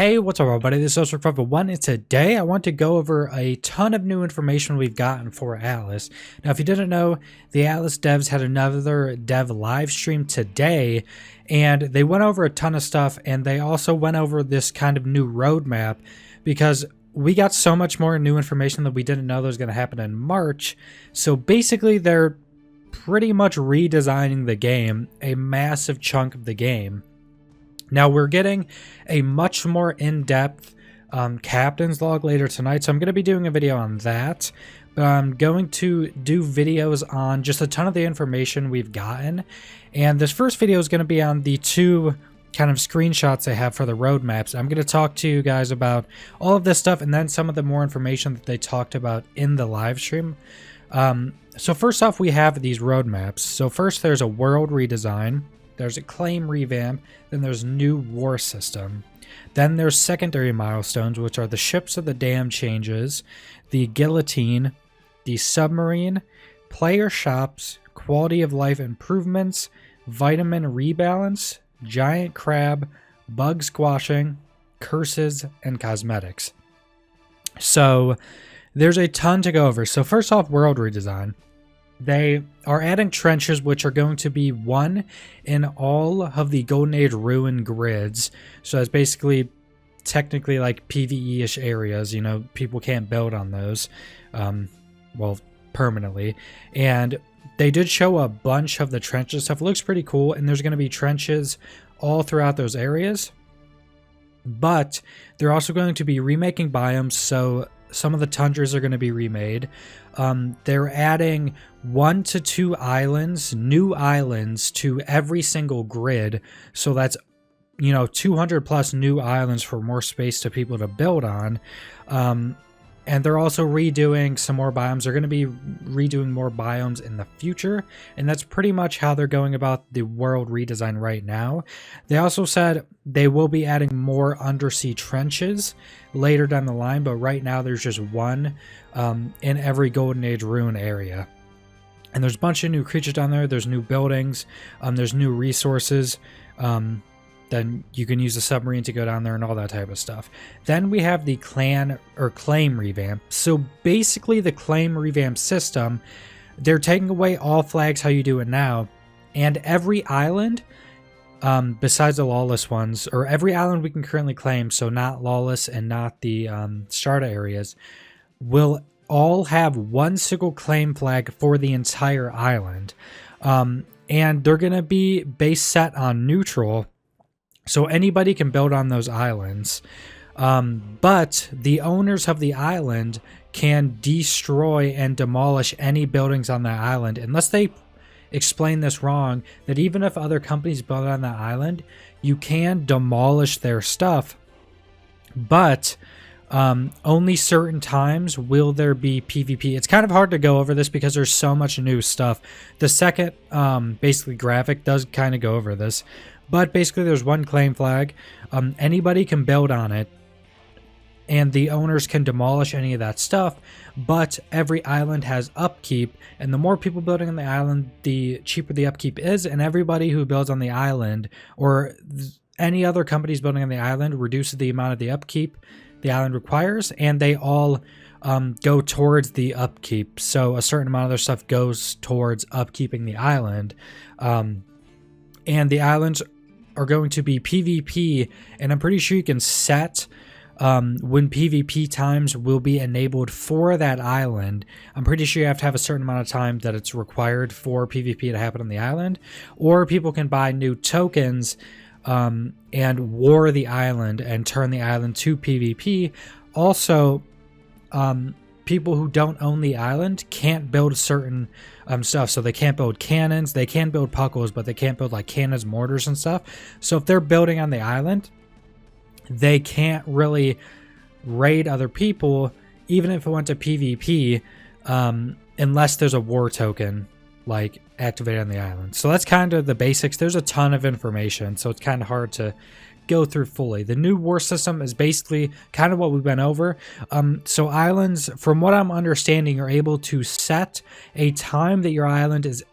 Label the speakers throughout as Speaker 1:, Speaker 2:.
Speaker 1: Hey, what's up everybody, this is Rework1, and today I want to go over a ton of new information we've gotten for Atlas. Now if you didn't know, the Atlas devs had another dev live stream today, and they went over a ton of stuff, and they also went over this kind of new roadmap, because we got so much more new information that we didn't know that was going to happen in March. So basically they're pretty much redesigning the game, a massive chunk of the game. Now we're getting a much more in-depth captain's log later tonight, so I'm going to be doing a video on that. But I'm going to do videos on just a ton of the information we've gotten. And this first video is going to be on the two kind of screenshots I have for the roadmaps. I'm going to talk to you guys about all of this stuff and then some of the more information that they talked about in the live stream. So first off, we have these roadmaps. So first there's a world redesign. There's a claim revamp, then there's new war system. Then there's secondary milestones, which are the ships of the dam changes, the guillotine, the submarine, player shops, quality of life improvements, vitamin rebalance, giant crab, bug squashing, curses, and cosmetics. So there's a ton to go over. So first off, world redesign. They are adding trenches, which are going to be one in all of the Golden Age ruin grids. So that's basically technically like PvE-ish areas. You know, people can't build on those, well, permanently. And they did show a bunch of the trenches stuff. It looks pretty cool, and there's going to be trenches all throughout those areas. But they're also going to be remaking biomes, so some of the tundras are going to be remade. They're adding 1 to 2 islands, new islands to every single grid. So that's, 200 plus new islands for more space to people to build on. And they're also redoing some more biomes. They're going to be redoing more biomes in the future. And that's pretty much how they're going about the world redesign right now. They also said they will be adding more undersea trenches later down the line. But right now there's just one in every Golden Age ruin area. And there's a bunch of new creatures down there. There's new buildings. There's new resources. Then you can use the submarine to go down there and all that type of stuff. Then we have the claim revamp. So basically the claim revamp system, they're taking away all flags how you do it now. And every island, besides the lawless ones, or every island we can currently claim, so not lawless and not the strata areas, will all have one single claim flag for the entire island. And they're going to be base set on neutral. So anybody can build on those islands, but the owners of the island can destroy and demolish any buildings on that island, unless they explain this wrong, that even if other companies build on that island, you can demolish their stuff, but only certain times will there be PvP. It's kind of hard to go over this because there's so much new stuff. The second basically graphic does kind of go over this. But basically there's one claim flag, anybody can build on it, and the owners can demolish any of that stuff, but every island has upkeep, and the more people building on the island, the cheaper the upkeep is, and everybody who builds on the island, or any other companies building on the island, reduces the amount of the upkeep the island requires, and they all go towards the upkeep. So a certain amount of their stuff goes towards upkeeping the island, and the islands are going to be PvP, and I'm pretty sure you can set when PvP times will be enabled for that island. I'm pretty sure you have to have a certain amount of time that it's required for PvP to happen on the island, or people can buy new tokens and war the island and turn the island to PvP. Also, people who don't own the island can't build certain stuff. So they can't build cannons. They can build puckles, but they can't build like cannons, mortars, and stuff. So if they're building on the island, they can't really raid other people, even if it went to PvP, unless there's a war token like activated on the island. So that's kind of the basics. There's a ton of information, so it's kind of hard to go through fully. The new war system is basically kind of what we went over. So islands, from what I'm understanding, are able to set a time that your island is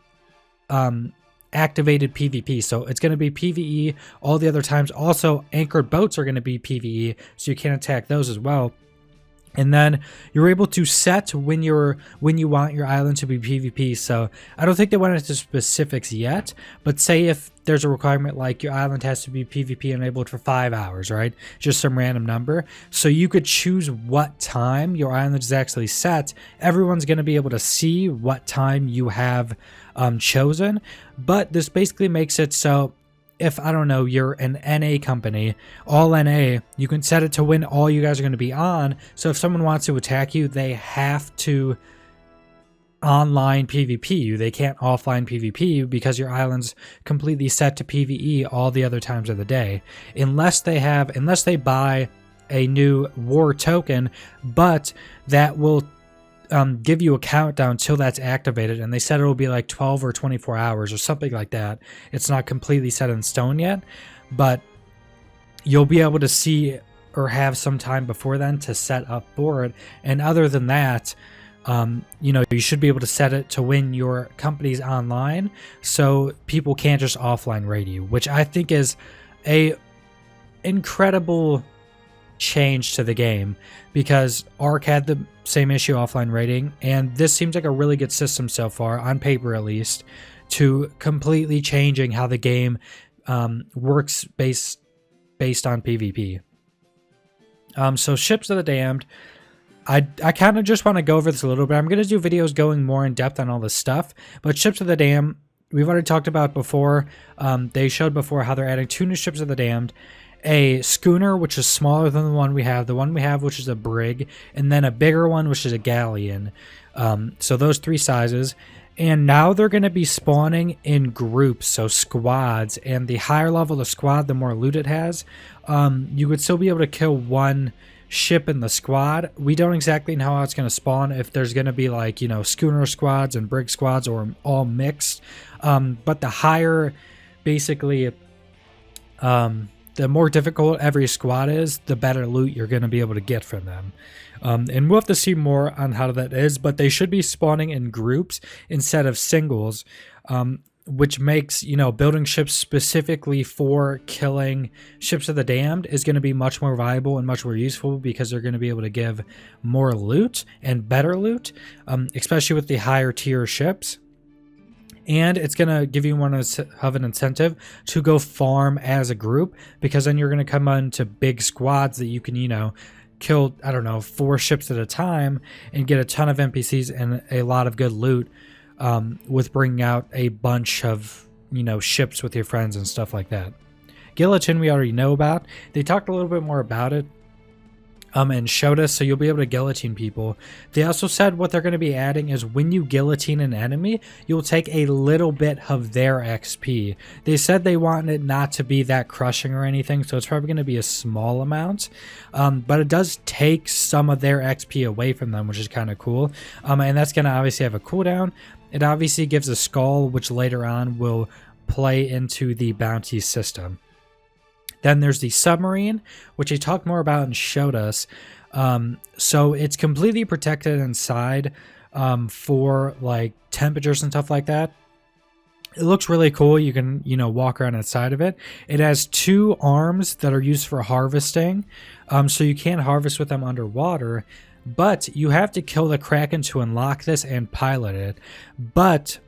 Speaker 1: activated PvP. So it's going to be PvE all the other times. Also, anchored boats are going to be PvE, so you can attack those as well. And then you're able to set when you want your island to be PvP. So I don't think they went into specifics yet, but say if there's a requirement like your island has to be PvP enabled for 5 hours, right? Just some random number. So you could choose what time your island is actually set. Everyone's going to be able to see what time you have chosen, but this basically makes it so if, I don't know, you're an NA company, all NA, you can set it to when all you guys are going to be on. So if someone wants to attack you, they have to online PvP you. They can't offline PvP you because your island's completely set to PvE all the other times of the day. Unless they buy a new war token, but that will give you a countdown till that's activated, and they said it will be like 12 or 24 hours or something like that. It's not completely set in stone yet, but you'll be able to see or have some time before then to set up for it. And other than that, you should be able to set it to when your company's online, so people can't just offline raid you, which I think is a incredible change to the game, because Ark had the same issue, offline rating, and this seems like a really good system so far, on paper at least, to completely changing how the game works based on PvP. So Ships of the Damned, I kind of just want to go over this a little bit. I'm going to do videos going more in depth on all this stuff, but Ships of the Damned, we've already talked about before. They showed before how they're adding 2 new Ships of the Damned, a schooner, which is smaller than the one we have, which is a brig, and then a bigger one, which is a galleon. So those 3 sizes. And now they're going to be spawning in groups, so squads, and the higher level the squad, the more loot it has. You would still be able to kill 1 ship in the squad. We don't exactly know how it's going to spawn, if there's going to be like, schooner squads and brig squads, or all mixed. But the higher, basically, the more difficult every squad is, the better loot you're going to be able to get from them. And we'll have to see more on how that is, but they should be spawning in groups instead of singles, which makes, building ships specifically for killing Ships of the Damned is going to be much more viable and much more useful, because they're going to be able to give more loot and better loot, especially with the higher tier ships. And it's going to give you one of an incentive to go farm as a group, because then you're going to come onto big squads that you can, kill, 4 ships at a time and get a ton of NPCs and a lot of good loot, with bringing out a bunch of, ships with your friends and stuff like that. Guillotine we already know about. They talked a little bit more about it. And showed us, so you'll be able to guillotine people. They also said what they're going to be adding is when you guillotine an enemy, you'll take a little bit of their XP. They said they want it not to be that crushing or anything, so it's probably going to be a small amount. But it does take some of their XP away from them, which is kind of cool. And that's going to obviously have a cooldown. It obviously gives a skull, which later on will play into the bounty system. Then there's the submarine, which he talked more about and showed us. So it's completely protected inside for like temperatures and stuff like that. It looks really cool. You can, walk around inside of it. It has 2 arms that are used for harvesting. So you can harvest with them underwater, but you have to kill the Kraken to unlock this and pilot it. But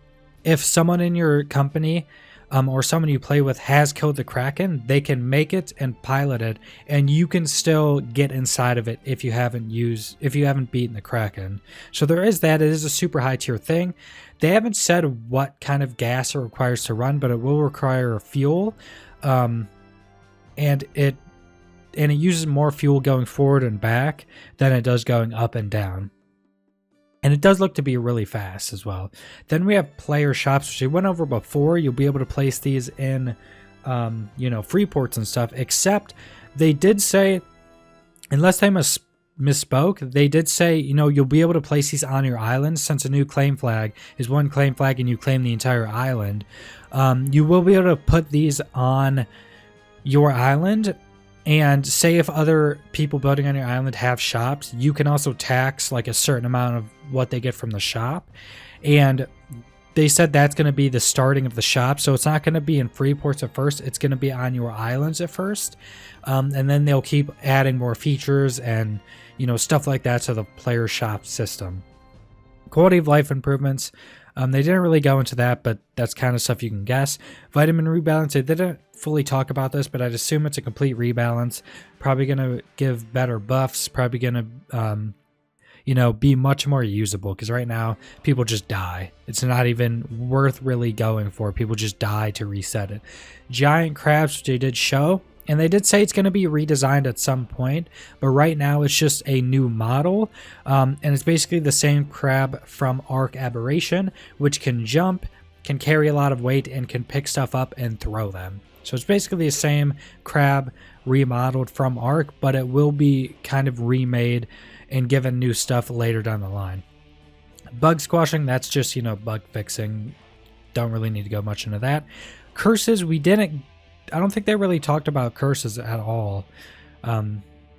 Speaker 1: if someone in your company or someone you play with has killed the Kraken, they can make it and pilot it, and you can still get inside of it if you haven't beaten the Kraken. So there is that. It is a super high tier thing. They haven't said what kind of gas it requires to run, but it will require fuel, and it uses more fuel going forward and back than it does going up and down. And it does look to be really fast as well. Then we have player shops, which we went over before. You'll be able to place these in, free ports and stuff. Except they did say, unless they misspoke, they did say, you'll be able to place these on your island, since a new claim flag is 1 claim flag and you claim the entire island. You will be able to put these on your island. And say if other people building on your island have shops, you can also tax like a certain amount of what they get from the shop. And they said that's going to be the starting of the shop. So it's not going to be in free ports at first. It's going to be on your islands at first. And then they'll keep adding more features and, stuff like that to the player shop system. Quality of life improvements. They didn't really go into that, but that's kind of stuff you can guess. Vitamin rebalance. They didn't fully talk about this, but I'd assume it's a complete rebalance. Probably going to give better buffs. Probably going to, be much more usable, because right now people just die. It's not even worth really going for. People just die to reset it. Giant crabs, which they did show, and they did say it's going to be redesigned at some point, but right now it's just a new model, and it's basically the same crab from Ark Aberration, which can jump, can carry a lot of weight, and can pick stuff up and throw them. So it's basically the same crab remodeled from Ark, but it will be kind of remade and given new stuff later down the line. Bug squashing, that's just, bug fixing. Don't really need to go much into that. Curses, I don't think they really talked about curses at all.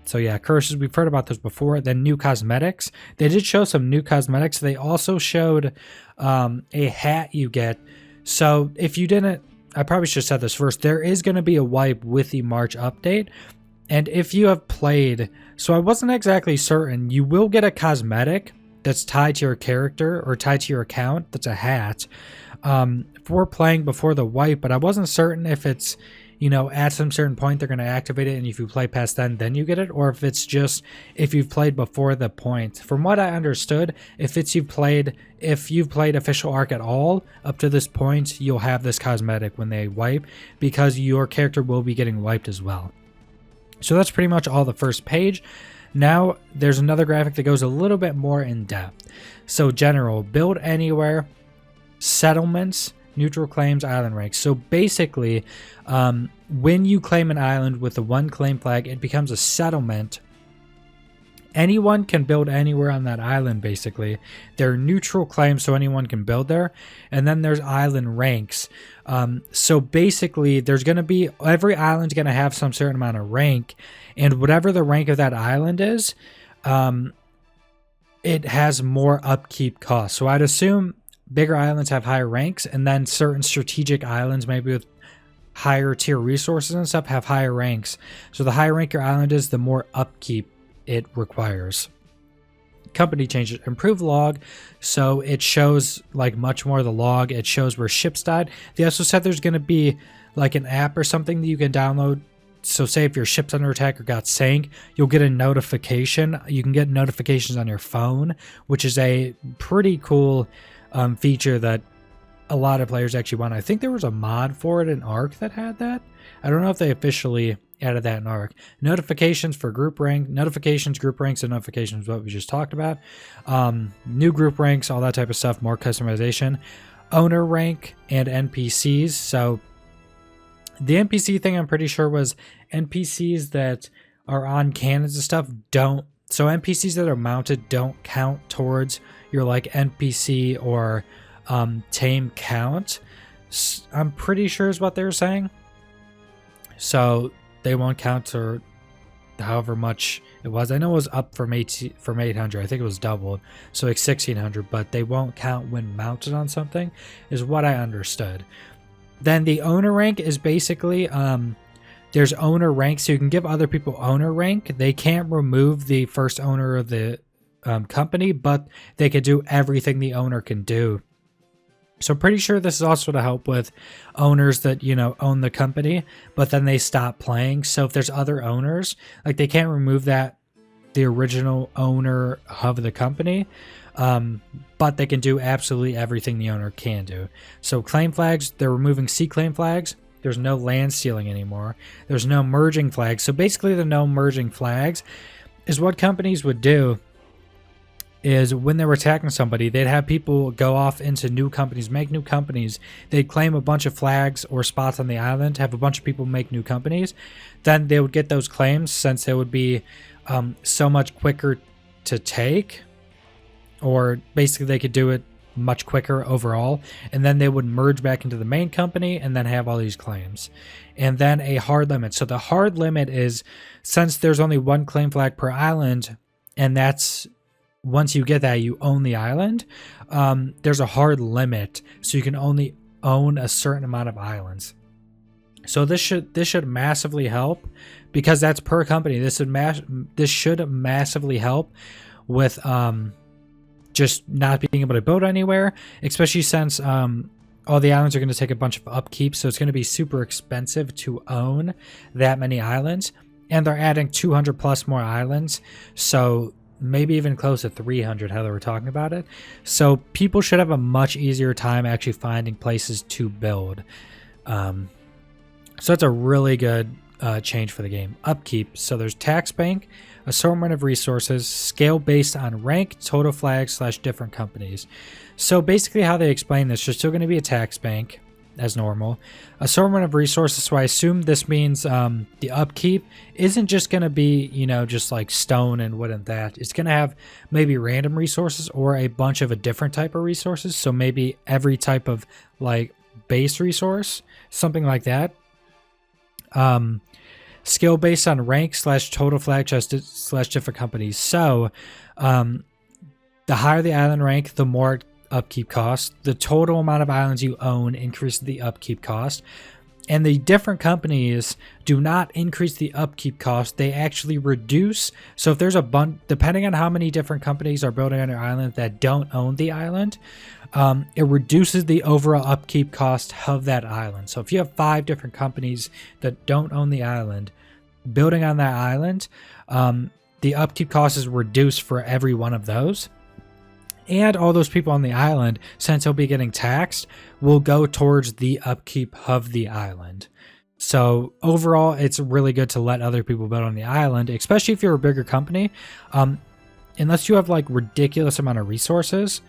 Speaker 1: So yeah, curses, we've heard about those before. Then new cosmetics. They did show some new cosmetics. They also showed a hat you get. So if you didn't, I probably should have said this first. There is going to be a wipe with the March update. And if you have played, so I wasn't exactly certain, you will get a cosmetic that's tied to your character or tied to your account. That's a hat for playing before the wipe, but I wasn't certain if it's, at some certain point they're going to activate it, and if you play past then you get it, or if it's just if you've played before the point. From what I understood, if you've played official Ark at all up to this point, you'll have this cosmetic when they wipe, because your character will be getting wiped as well. So that's pretty much all the first page. Now there's another graphic that goes a little bit more in depth. So general, build anywhere, settlements, neutral claims, island ranks. So basically, when you claim an island with the one claim flag, it becomes a settlement. Anyone can build anywhere on that island, basically. They're neutral claims, so anyone can build there. And then there's island ranks. So basically, there's going to be, every island's going to have some certain amount of rank. And whatever the rank of that island is, it has more upkeep costs. So I'd assume bigger islands have higher ranks, and then certain strategic islands, maybe with higher tier resources and stuff, have higher ranks. So the higher rank your island is, the more upkeep it requires. Company changes. Improve log, so it shows like much more of the log. It shows where ships died. They also said there's going to be like an app or something that you can download. So say if your ship's under attack or got sank, you'll get a notification. You can get notifications on your phone, which is a pretty cool feature that a lot of players actually want. I think there was a mod for it in Ark that had that. I don't know if they officially added that in Ark. Notifications for group rank, notifications, group ranks, and notifications, what we just talked about. New group ranks, all that type of stuff, more customization. Owner rank and NPCs. So the NPC thing I'm pretty sure was NPCs that are on cannons and stuff don't. So NPCs that are mounted don't count towards your like NPC or tame count. I'm pretty sure is what they were saying. So they won't count to however much it was. I know it was up from 800. I think it was doubled, so like 1600. But they won't count when mounted on something, is what I understood. Then the owner rank is basically there's owner rank, so you can give other people owner rank. They can't remove the first owner of the company, but they could do everything the owner can do. So pretty sure this is also to help with owners that, own the company, but then they stop playing. So if there's other owners, like they can't remove the original owner of the company, but they can do absolutely everything the owner can do. So claim flags, they're removing sea claim flags. There's no land stealing anymore. There's no merging flags. So basically the no merging flags is what companies would do is when they were attacking somebody, they'd have people go off into new companies, make new companies. They'd claim a bunch of flags or spots on the island, have a bunch of people make new companies. Then they would get those claims, since they would be so much quicker to take, or basically they could do it much quicker overall. And then they would merge back into the main company and then have all these claims. And then a hard limit. So the hard limit is, since there's only one claim flag per island, and that's once you get that, you own the island. There's a hard limit, so you can only own a certain amount of islands. So this should massively help, because that's per company. This should massively help with just not being able to build anywhere, especially since all the islands are going to take a bunch of upkeep, so it's going to be super expensive to own that many islands. And they're adding 200 plus more islands, so maybe even close to 300 how they were talking about it. So people should have a much easier time actually finding places to build. So that's a really good change for the game. Upkeep. So there's tax bank, assortment of resources, scale based on rank, total flags / different companies. So basically how they explain this, there's still going to be a tax bank as normal. Assortment of resources, so I assume this means the upkeep isn't just going to be, just like stone and wood and that. It's going to have maybe random resources or a bunch of a different type of resources. So maybe every type of like base resource, something like that. Skill based on rank / total flag / different companies. So the higher the island rank, the more upkeep cost. The total amount of islands you own increases the upkeep cost. And the different companies do not increase the upkeep cost. They actually reduce. So if there's a bunch, depending on how many different companies are building on your island that don't own the island, it reduces the overall upkeep cost of that island. So if you have 5 different companies that don't own the island building on that island, the upkeep cost is reduced for every one of those. And all those people on the island, since they'll be getting taxed, will go towards the upkeep of the island. So overall, it's really good to let other people build on the island, especially if you're a bigger company. Unless you have like ridiculous amount of resources,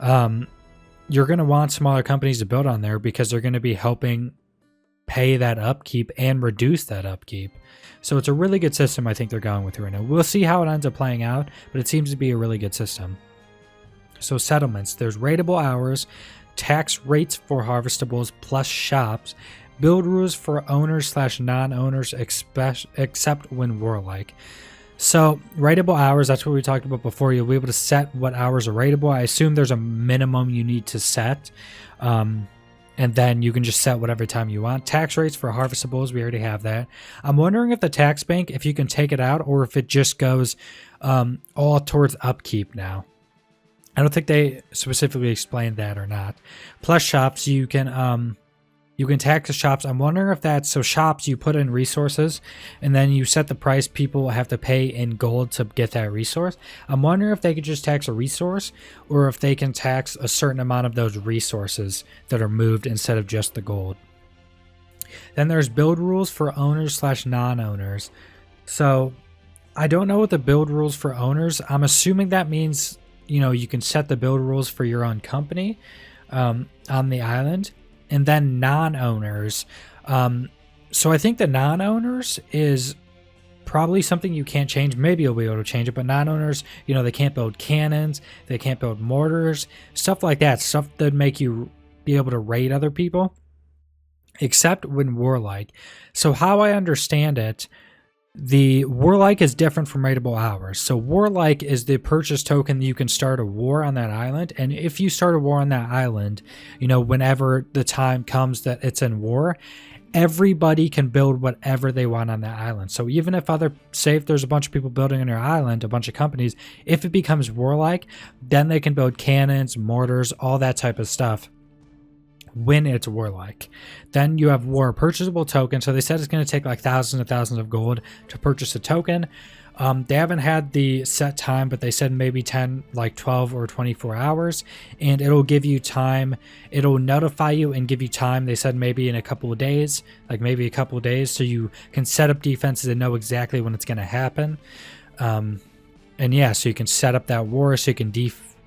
Speaker 1: you're going to want smaller companies to build on there, because they're going to be helping pay that upkeep and reduce that upkeep. So it's a really good system I think they're going with right now. We'll see how it ends up playing out, but it seems to be a really good system. So settlements, there's rateable hours, tax rates for harvestables plus shops, build rules for owners / non-owners except when warlike. So rateable hours, that's what we talked about before. You'll be able to set what hours are rateable. I assume there's a minimum you need to set, and then you can just set whatever time you want. Tax rates for harvestables, we already have that. I'm wondering if the tax bank, if you can take it out, or if it just goes all towards upkeep now. I don't think they specifically explained that or not. Plus shops, you can tax the shops. I'm wondering if that's, so shops, you put in resources and then you set the price people have to pay in gold to get that resource. I'm wondering if they could just tax a resource, or if they can tax a certain amount of those resources that are moved instead of just the gold. Then there's build rules for owners / non-owners. So I don't know what the build rules for owners. I'm assuming that means, you can set the build rules for your own company on the island. And then non-owners. So I think the non-owners is probably something you can't change. Maybe you'll be able to change it, but non-owners, they can't build cannons, they can't build mortars, stuff like that. Stuff that make you be able to raid other people, except when warlike. So how I understand it, the warlike is different from rateable hours. So warlike is the purchase token that you can start a war on that island. And if you start a war on that island, whenever the time comes that it's in war, everybody can build whatever they want on that island. So even if if there's a bunch of people building on your island, a bunch of companies, if it becomes warlike, then they can build cannons, mortars, all that type of stuff when it's warlike. Then you have war purchasable token. So they said it's going to take like thousands and thousands of gold to purchase a token. They haven't had the set time, but they said maybe 10, like 12 or 24 hours, and it'll give you time. It'll notify you and give you time. They said maybe in a couple of days, so you can set up defenses and know exactly when it's going to happen. And yeah, so you can set up that war so you can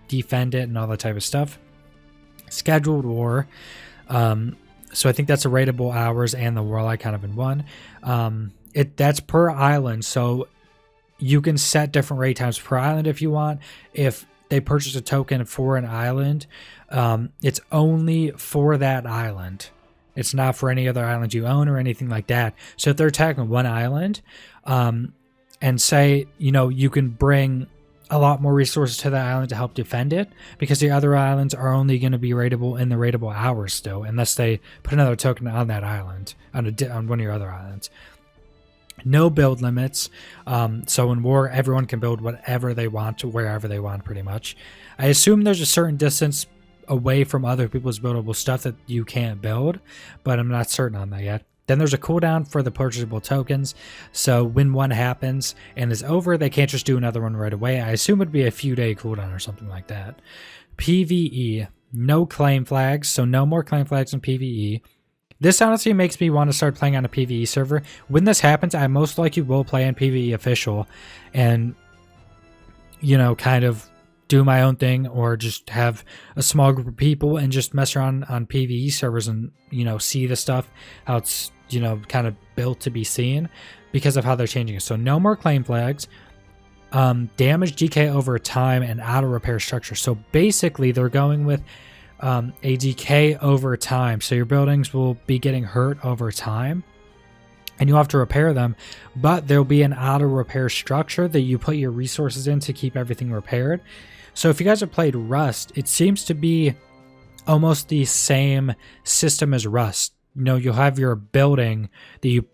Speaker 1: defend it and all that type of stuff. Scheduled war. So I think that's a rateable hours and the warlike kind of in one. That's per island, so you can set different raid times per island if you want. If they purchase a token for an island, it's only for that island. It's not for any other island you own or anything like that. So if they're attacking one island, and say, you can bring a lot more resources to the island to help defend it, because the other islands are only going to be raidable in the raidable hours still, unless they put another token on that island, on one of your other islands. No build limits, so in war everyone can build whatever they want to wherever they want, pretty much. I assume there's a certain distance away from other people's buildable stuff that you can't build, but I'm not certain on that yet. Then there's a cooldown for the purchasable tokens, so when one happens and is over, they can't just do another one right away. I assume it'd be a few day cooldown or something like that. PvE, no claim flags, so no more claim flags in PvE. This honestly makes me want to start playing on a PvE server. When this happens, I most likely will play on PvE official and, you know, kind of do my own thing, or just have a small group of people and just mess around on PvE servers and, you know, see the stuff, how it's, you know, kind of built to be seen because of how they're changing it. So no more claim flags, damage decay over time, and auto repair structure. So basically they're going with a decay over time. So your buildings will be getting hurt over time and you'll have to repair them, but there'll be an auto repair structure that you put your resources in to keep everything repaired. So if you guys have played Rust, it seems to be almost the same system as Rust. You know, you'll have your building that you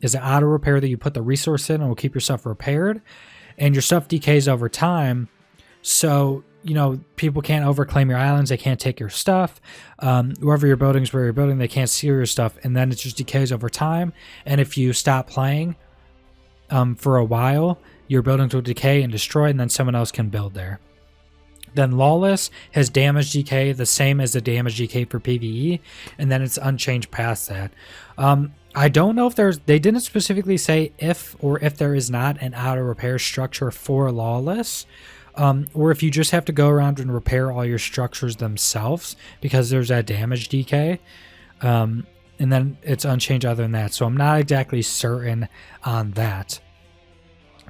Speaker 1: is an auto repair that you put the resource in and will keep your stuff repaired, and your stuff decays over time. So, you know, people can't overclaim your islands, they can't take your stuff. Wherever your buildings, where you're building, they can't steal your stuff, and then it just decays over time. And if you stop playing for a while, your buildings will decay and destroy, and then someone else can build there. Then Lawless has damage decay, the same as the damage decay for PvE, and then it's unchanged past that. I don't know if they didn't specifically say if there is not an auto repair structure for Lawless, or if you just have to go around and repair all your structures themselves because there's that damage decay, and then it's unchanged other than that. So I'm not exactly certain on that.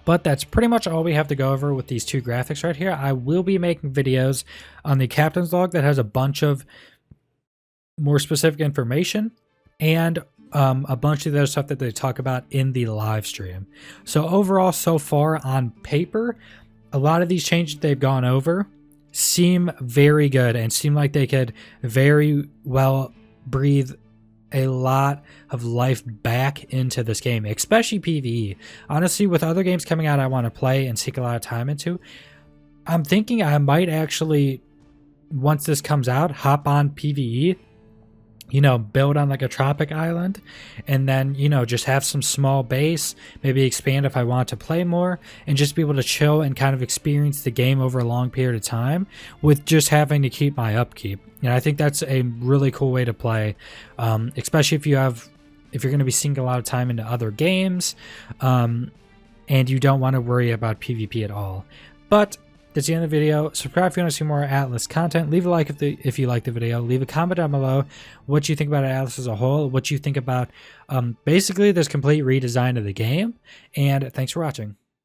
Speaker 1: But that's pretty much all we have to go over with these two graphics right here. I will be making videos on the captain's log that has a bunch of more specific information and a bunch of the other stuff that they talk about in the live stream. So overall, so far on paper, a lot of these changes they've gone over seem very good and seem like they could very well breathe a lot of life back into this game, especially PvE. Honestly, with other games coming out I want to play and sink a lot of time into, I'm thinking I might actually, once this comes out, hop on PvE, you know, build on like a tropic island, and then, you know, just have some small base, maybe expand if I want to play more, and just be able to chill and kind of experience the game over a long period of time with just having to keep my upkeep. And I think that's a really cool way to play, especially if you're going to be sinking a lot of time into other games, and you don't want to worry about PvP at all. But that's the end of the video. Subscribe if you want to see more Atlas content. Leave a like if you like the video. Leave a comment down below what you think about Atlas as a whole, what you think about basically this complete redesign of the game. And thanks for watching.